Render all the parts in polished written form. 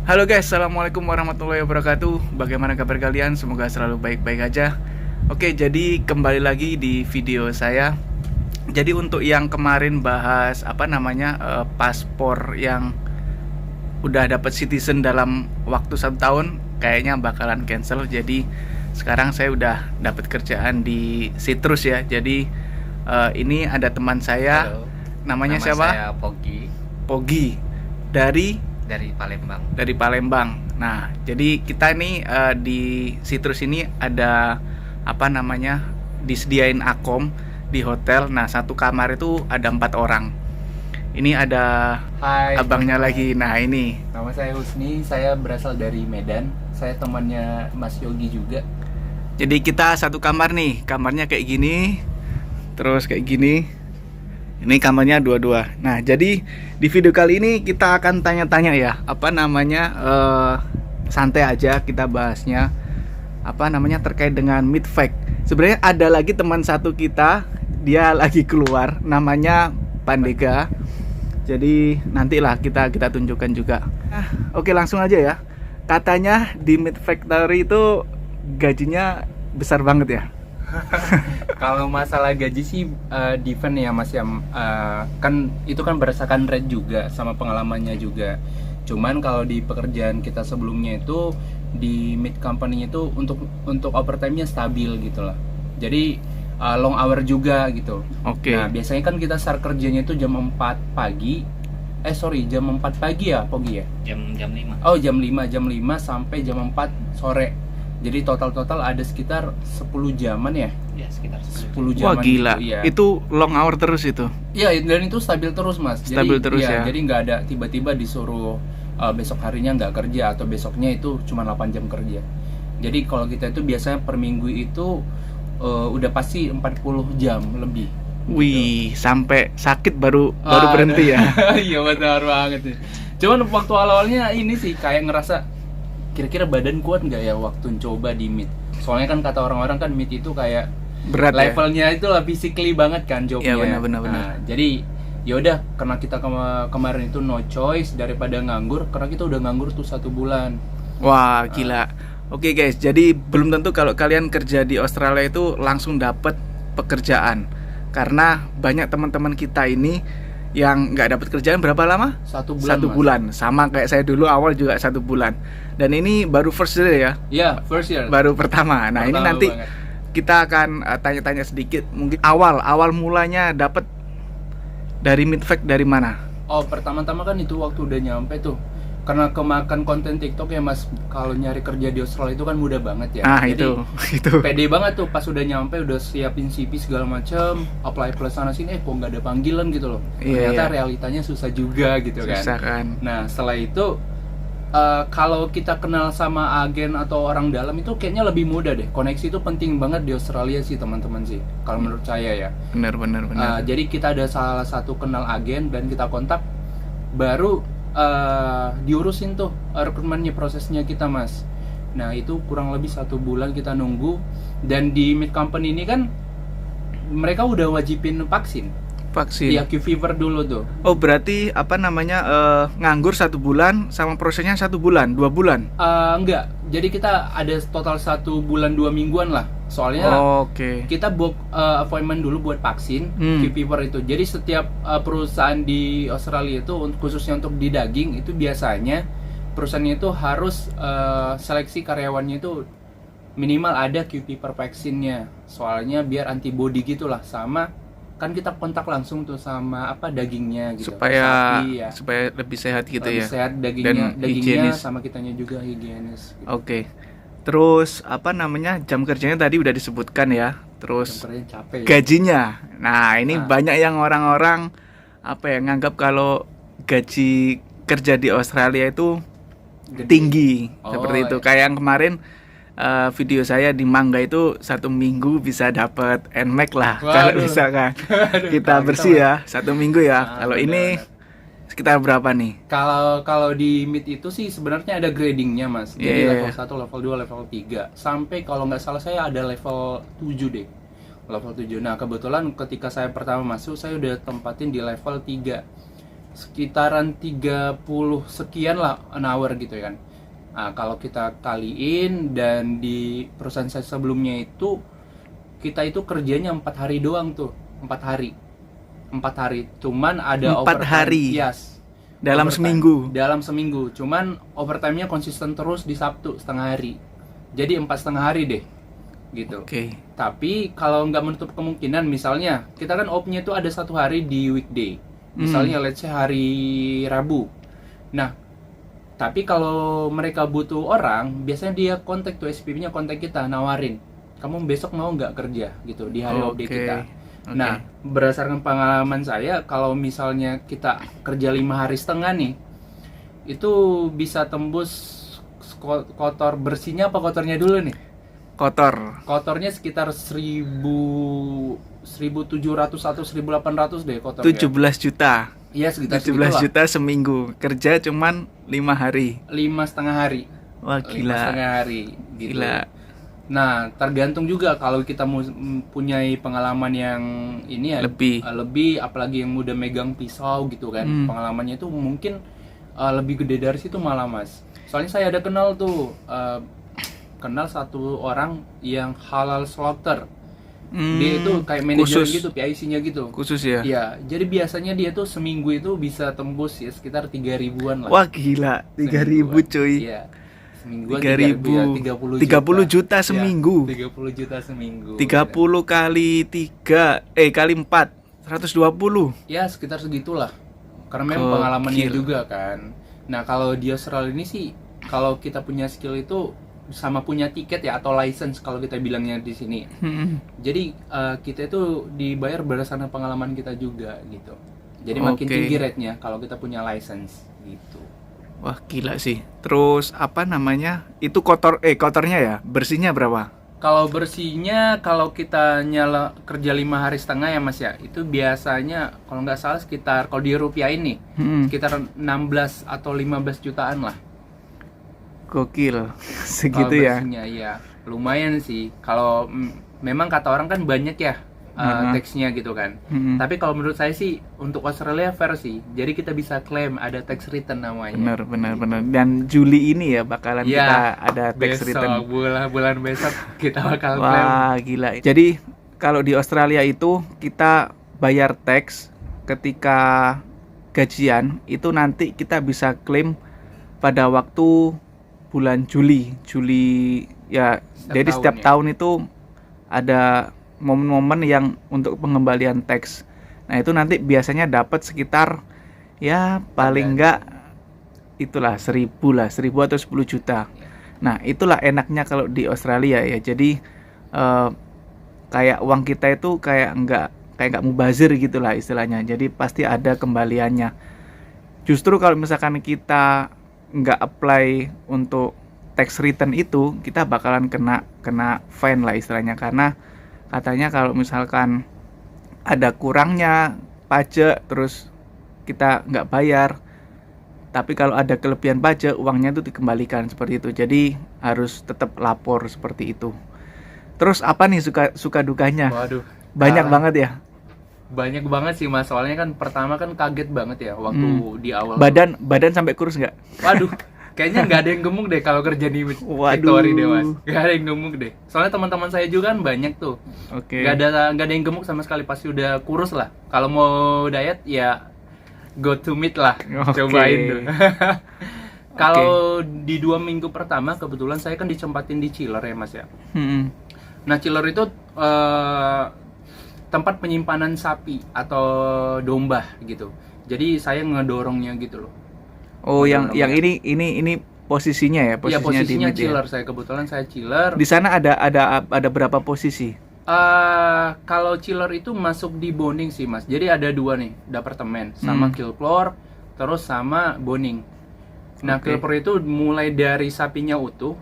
Halo guys, assalamualaikum warahmatullahi wabarakatuh. Bagaimana kabar kalian? Semoga selalu baik-baik aja. Oke, jadi kembali lagi di video saya. Jadi untuk yang kemarin bahas paspor yang udah dapat citizen dalam waktu 1 tahun, kayaknya bakalan cancel. Jadi sekarang saya udah dapat kerjaan di Citrus ya. Jadi ini ada teman saya. Halo, Namanya nama siapa? saya Pogi Pogi dari Palembang. Palembang. Nah, jadi kita nih di Citrus ini ada disediain akom di hotel. Nah, satu kamar itu ada 4 orang. Ini ada Hai, abangnya lagi. Nah, ini. nama saya Husni, saya berasal dari Medan. Saya temannya Mas Yogi juga. Jadi kita satu kamar nih. Kamarnya kayak gini. Terus kayak gini. Ini kamarnya dua-dua. Nah, jadi di video kali ini kita akan tanya-tanya ya, santai aja kita bahasnya, terkait dengan Midvac. Sebenarnya ada lagi teman satu kita, dia lagi keluar, namanya Pandega. Jadi nantilah kita tunjukkan juga. Oke, langsung aja ya. Katanya di Midfactory itu gajinya besar banget ya. Kalau masalah gaji sih different ya Mas ya. Kan itu kan berdasarkan rate juga sama pengalamannya juga. Cuman kalau di pekerjaan kita sebelumnya itu di mid company itu untuk overtime-nya stabil gitu lah. Jadi long hour juga gitu. Oke. Nah, biasanya kan kita start kerjanya itu jam 4 pagi. Jam 4 pagi ya, Pogi ya? Jam 5. Oh, jam 5 sampai jam 4 sore. Jadi total ada sekitar 10 jaman ya? Ya, sekitar 10 Wah, jaman gila. gitu, iya. Itu long hour terus itu. Iya, dan itu stabil terus Mas. Stabil terus ya. Jadi nggak ada tiba-tiba disuruh besok harinya nggak kerja atau besoknya itu cuma 8 jam kerja. Jadi kalau kita itu biasanya per minggu itu udah pasti 40 jam lebih. Wih, sampai sakit baru berhenti ya. Iya, benar banget nih. Cuman waktu awalnya ini sih kayak ngerasa kira-kira badan kuat nggak ya waktu coba di mid. Soalnya kan kata orang-orang kan mid itu kayak Berat ya. levelnya itu lah physically banget kan jobnya. Iya, benar. Nah, jadi yaudah karena kita kemarin itu no choice daripada nganggur, karena kita udah nganggur tuh 1 bulan. Wah, gila. Oke guys, jadi belum tentu kalau kalian kerja di Australia itu langsung dapat pekerjaan. Karena banyak teman-teman kita ini yang nggak dapat kerjaan berapa lama? 1 bulan. 1 Mas. bulan. Sama kayak saya dulu awal juga 1 bulan. Dan ini baru first year ya. Iya, first year. Baru pertama. Nah, ini Pertama nanti banget. kita akan tanya-tanya sedikit. Mungkin awal mulanya dapat dari Midvac dari mana? Oh, pertama-tama kan itu waktu udah nyampe tuh. Karena kemakan konten TikTok ya Mas, kalau nyari kerja di Australia itu kan mudah banget ya. Ah, Jadi, itu. pede banget tuh pas udah nyampe, udah siapin CV segala macam, apply plus sana sini, kok nggak ada panggilan gitu loh. Iya, Ternyata iya. realitanya susah juga gitu kan. Susah kan. Nah, setelah itu kalau kita kenal sama agen atau orang dalam itu kayaknya lebih mudah deh. Koneksi itu penting banget di Australia sih teman-teman sih. Kalau menurut saya ya. Benar. Jadi kita ada salah satu kenal agen dan kita kontak, baru diurusin tuh rekrutmennya, prosesnya kita Mas. Nah itu kurang lebih 1 bulan kita nunggu. Dan di mid company ini kan mereka udah wajibin vaksin. Vaksin. Iya, Q-Fever dulu tuh. Oh, berarti nganggur 1 bulan sama prosesnya 1 bulan, 2 bulan. Enggak, jadi kita ada total 1 bulan 2 mingguan lah. Soalnya Oke. kita book appointment dulu buat vaksin Q-Fever itu. Jadi setiap perusahaan di Australia itu khususnya untuk di daging itu biasanya perusahaannya itu harus seleksi karyawannya itu minimal ada Q-Fever vaksinnya. Soalnya biar antibody gitulah, sama kan kita kontak langsung tuh sama dagingnya gitu. Supaya Sapi, ya. supaya lebih sehat gitu Lebih ya. sehat Dan dagingnya higienis. sama kitanya juga higienis gitu. Oke. Terus jam kerjanya tadi udah disebutkan ya. Terus Jam kerjanya capek ya. gajinya. Nah, ini Nah. banyak yang orang-orang nganggap kalau gaji kerja di Australia itu Gede. tinggi. Oh, Seperti itu. iya. Kayak yang kemarin video saya di Mangga itu 1 minggu bisa dapat NMAX lah. Kalau Waduh. misalkan Aduh, kita kalau bersih kita ya 1 minggu ya. Kalau ini sekitar berapa nih? Kalau di mid itu sih sebenarnya ada gradingnya Mas. Jadi Iya. level 1, level 2, level 3 sampai kalau nggak salah saya ada level 7 deh. Level 7. Nah, kebetulan ketika saya pertama masuk saya udah tempatin di level 3. sekitaran 30 sekian lah an hour gitu kan. Nah, kalau kita kaliin, dan di perusahaan saya sebelumnya itu kita itu kerjanya 4 hari doang tuh, 4 hari, cuman ada 4 overtime. hari? Yes, Dalam overtime. seminggu? Dalam seminggu, cuman overtime-nya konsisten terus di Sabtu setengah hari, jadi 4,5 hari deh gitu. Oke. Tapi kalau nggak menutup kemungkinan, misalnya kita kan off-nya itu ada 1 hari di weekday, misalnya let's say hari Rabu. Nah, tapi kalau mereka butuh orang, biasanya dia kontak tuh, SPP-nya kontak kita, nawarin, kamu besok mau nggak kerja gitu di hari off day kita. Oke. Nah, berdasarkan pengalaman saya, kalau misalnya kita kerja 5 hari setengah nih, itu bisa tembus kotor bersihnya apa kotornya dulu nih? Kotornya sekitar 1.700 atau 1.800 deh kotornya. 17 juta. Iya, sekitar 17 juta seminggu. Kerja cuman 5 hari. 5,5 hari. Wah, gila. 5,5 hari gitu. Gila. Nah, tergantung juga kalau kita punyai pengalaman yang ini ya, lebih, apalagi yang udah megang pisau gitu kan. Pengalamannya itu mungkin lebih gede dari situ malah, Mas. Soalnya saya ada kenal tuh, kenal satu orang yang halal slaughter. Dia itu kayak manajer gitu, PIC-nya gitu. Khusus ya? Iya, jadi biasanya dia tuh seminggu itu bisa tembus ya sekitar 3.000-an lah. Wah, gila. 3.000 cuy. Iya. Seminggu 3.000. 30 juta seminggu. Ya, 30 juta seminggu. 30 kali 3 kali 4 120. Ya, sekitar segitulah. Karena memang pengalamannya juga kan. Nah, kalau di Australia ini sih, kalau kita punya skill itu sama punya tiket ya, atau license kalau kita bilangnya di sini. Jadi kita itu dibayar berdasarkan pengalaman kita juga gitu. Jadi makin tinggi rate-nya kalau kita punya license gitu. Wah, gila sih. Terus apa namanya? Itu kotornya ya? Bersihnya berapa? Kalau bersihnya, kalau kita kerja 5 hari setengah ya Mas ya, itu biasanya kalau nggak salah sekitar, kalau di rupiah ini sekitar 16 atau 15 jutaan lah. Gokil. Segitu ya? Ya lumayan sih. Kalau memang kata orang kan banyak ya tax-nya gitu kan. Tapi kalau menurut saya sih untuk Australia fair sih. Jadi kita bisa klaim ada tax return namanya. Benar. Dan Juli ini ya bakalan kita ada tax return. Bulan besok kita bakal klaim. Wah, gila. Jadi kalau di Australia itu kita bayar tax ketika gajian, itu nanti kita bisa klaim pada waktu bulan Juli ya. Jadi setiap tahun itu ada momen-momen yang untuk pengembalian tax. Nah, itu nanti biasanya dapat sekitar ya paling enggak itulah 1.000 atau 10 juta. Nah, itulah enaknya kalau di Australia ya. Jadi kayak uang kita itu kayak enggak mubazir gitulah istilahnya. Jadi pasti ada kembaliannya. Justru kalau misalkan kita nggak apply untuk tax return itu, kita bakalan kena fine lah istilahnya, karena katanya kalau misalkan ada kurangnya pajak terus kita nggak bayar, tapi kalau ada kelebihan pajak uangnya itu dikembalikan seperti itu. Jadi harus tetap lapor seperti itu. Terus apa nih suka dukanya? Waduh, banyak banget ya. Banyak banget sih Mas, soalnya kan pertama kan kaget banget ya waktu di awal. Badan sampai kurus nggak? Waduh, kayaknya nggak ada yang gemuk deh kalau kerja di factory deh Mas. Nggak ada yang gemuk deh. Soalnya teman-teman saya juga kan banyak tuh. Nggak ada yang gemuk sama sekali, pasti udah kurus lah. Kalau mau diet ya go to meat lah, cobain tuh. Kalau di 2 minggu pertama kebetulan saya kan ditempatin di chiller ya Mas ya. Nah, chiller itu tempat penyimpanan sapi atau domba gitu. Jadi saya ngedorongnya gitu loh. Oh, yang ini posisinya ya, posisinya chiller ya? Kebetulan saya chiller. Di sana ada berapa posisi? Kalau chiller itu masuk di boning sih Mas. Jadi ada 2 nih, departemen, sama kill floor, terus sama boning. Nah, kill floor itu mulai dari sapinya utuh,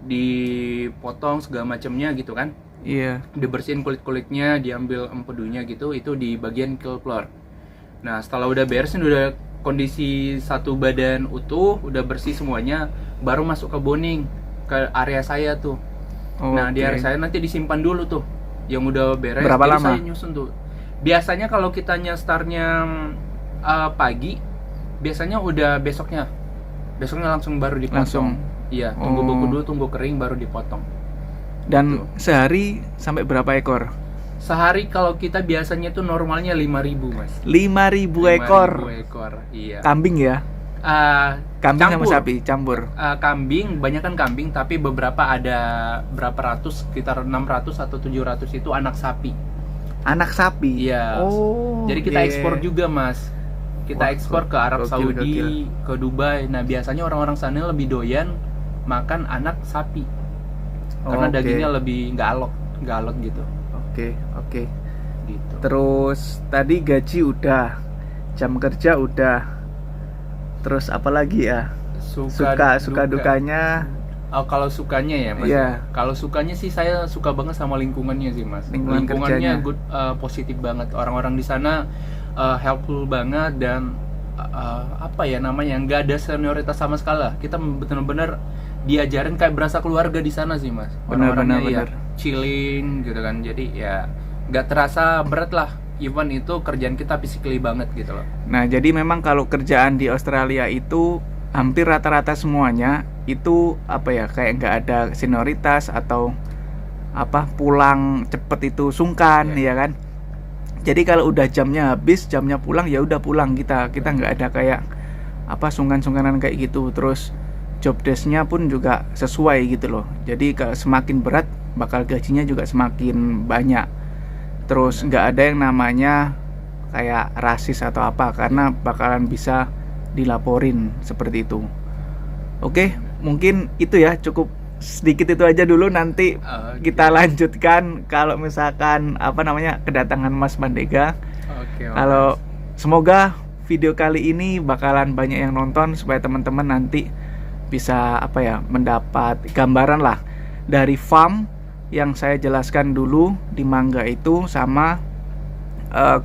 dipotong segala macamnya gitu kan. Iya. Dibersihin kulit-kulitnya, diambil empedunya gitu, itu di bagian kill floor. Nah, setelah udah beresin, udah kondisi satu badan utuh, udah bersih semuanya, baru masuk ke boning, ke area saya tuh. Nah, di area saya nanti disimpan dulu tuh, yang udah beres. Berapa lama? Saya nyusun tuh. Biasanya kalau kita startnya pagi, Biasanya udah besoknya langsung baru dipotong. Langsung? Iya, tunggu Oh. beku dulu, tunggu kering baru dipotong. Dan sehari sampai berapa ekor? Sehari kalau kita biasanya tuh normalnya 5.000 mas. 5.000 ekor 5.000 ekor, iya. kambing ya? Kambing sama Campur. sapi campur. Kambing, banyak kan kambing, tapi beberapa ada berapa ratus, sekitar 600 atau 700 itu anak sapi. Anak sapi. Iya. Oh. Jadi kita iya. ekspor juga mas. Kita Wah, ekspor ke Arab gokil, Saudi, gokil. ke Dubai. Nah biasanya orang-orang sana lebih doyan makan anak sapi karena Oke. dagingnya lebih nggak alot gitu. Oke. Gitu. Terus tadi gaji udah, jam kerja udah. Terus apa lagi ya? Suka dukanya. Oh, kalau sukanya ya mas. Iya. Kalau sukanya sih saya suka banget sama lingkungannya sih mas. Lingkungan Lingkungannya kerjanya. good, positif banget. Orang-orang di sana helpful banget dan apa ya namanya, nggak ada senioritas sama sekali lah. Kita benar-benar diajarin kayak berasa keluarga di sana sih mas. Orang-orangnya ya Benar. chilling gitu kan. Jadi ya nggak terasa berat lah. Even itu kerjaan kita physically banget gitu loh. Nah, jadi memang kalau kerjaan di Australia itu hampir rata-rata semuanya itu apa ya, kayak nggak ada senioritas atau apa, pulang cepet itu sungkan, ya kan? Jadi kalau udah jamnya habis, jamnya pulang, ya udah pulang kita nggak ada kayak apa sungkan-sungkanan kayak gitu. Terus job desk-nya pun juga sesuai gitu loh. Jadi semakin berat bakal gajinya juga semakin banyak. Terus nggak ada yang namanya kayak rasis atau apa, karena bakalan bisa dilaporin seperti itu. Oke, mungkin itu ya, cukup sedikit itu aja dulu. Nanti Oke. kita lanjutkan kalau misalkan apa namanya kedatangan Mas Mandega. Oke, Mas. Kalau semoga video kali ini bakalan banyak yang nonton supaya teman-teman nanti bisa apa ya, mendapat gambaran lah dari farm yang saya jelaskan dulu di Mangga itu sama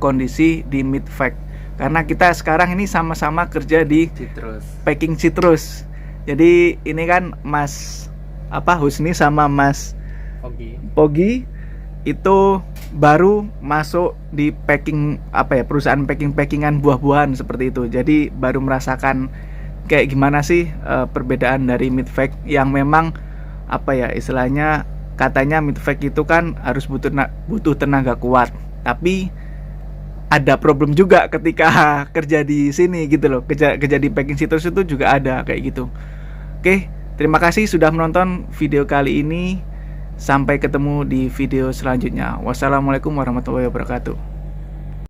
kondisi di Midfact. Karena kita sekarang ini sama-sama kerja di Citrus. packing citrus. Jadi ini kan Mas Husni sama Mas Oke. Pogi itu baru masuk di packing perusahaan packingan buah-buahan seperti itu. Jadi baru merasakan kayak gimana sih perbedaan dari Midfact yang memang istilahnya katanya Midfact itu kan harus butuh tenaga kuat. Tapi ada problem juga ketika kerja di sini gitu loh. Kerja di packing citrus itu juga ada kayak gitu. Oke, terima kasih sudah menonton video kali ini. Sampai ketemu di video selanjutnya. Wassalamualaikum warahmatullahi wabarakatuh.